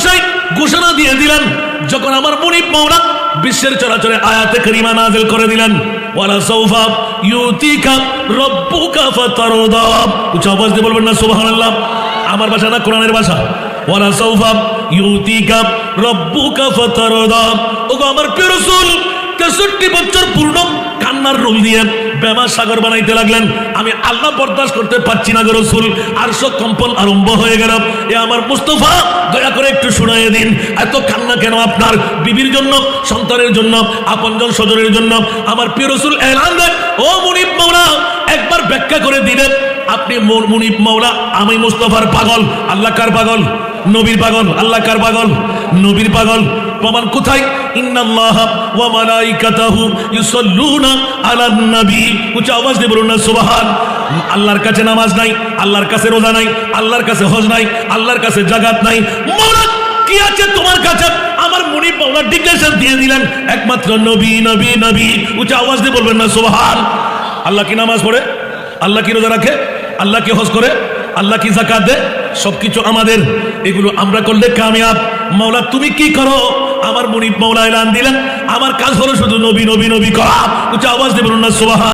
মশাই ঘোষণা দিয়ে দিলেন, যখন আমার মুনিব মাওলা বিশ্বের চরাচরে আয়াতে কারিমা নাযিল করে দিলেন, ওয়ালা সাউফা ইউতিকা রাব্বুকা ফাতারদা। উচ্চ আওয়াজ দিয়ে বলবেন না সুবহানাল্লাহ। আমার ভাষা না কোরআনের ভাষা। ওয়ালা সাউফা ইউতিকা রাব্বুকা ফাতারদা। ওগো আমার প্রিয় রাসূল 63 বছর পূর্ণ কান্নার রোল দিয়ে বেমা সাগর বানাইতে লাগলেন। আমি আল্লাহ বরদাস্ত করতে পারছি না গো রাসূল, আরশ কম্পন আরম্ভ হয়ে গেল। এ আমার মুস্তাফা, দয়া করে একটু শুনাইয়ে দিন, এত কান্না কেন আপনার? বিবির জন্য, সন্তানের জন্য, আপনজন স্বজনের জন্য। আমার প্রিয় রাসূল এলান দেন, ও মুনিব মাওলা, একবার ব্যাখ্যা করে দিলেন। আপনি মুনিব মাওলা, আমি মুস্তাফার পাগল। আল্লাহ কার পাগল? নবীর পাগল। আল্লাহ কার পাগল? নবীর পাগল। প্রমাণ কোথায়? ইন্নাল্লাহা ওয়া মালাইকাতাহু ইউসাল্লুনা আলান নবী। উচ্চ আওয়াজ দিয়ে বলুন না সুবহান। আল্লাহর কাছে নামাজ নাই, আল্লাহর কাছে রোজা নাই, আল্লাহর কাছে হজ নাই, আল্লাহর কাছে যাকাত নাই। মাওলা কি আছে তোমার কাছে? আমার মুনিব মাওলা ডিক্লেরেশন দিয়ে দিলেন, একমাত্র নবী, নবী, নবী। উচ্চ আওয়াজ দিয়ে বলবেন না সুবহান। আল্লাহ কি নামাজ পড়ে? আল্লাহ কি রোজা রাখে? আল্লাহ কি হজ করে? আল্লাহ কি যাকাত দেয়? সবকিছু আমাদের। এগুলো আমরা করলে কামিয়াব। মাওলা তুমি কি করো? আমার মুনিব মাওলা এলান দিলেন, আমার কাজ হলো শুধু নবী, নবী, নবী করা। উচ্চ আওয়াজ দিয়ে বলুন না সুবহান।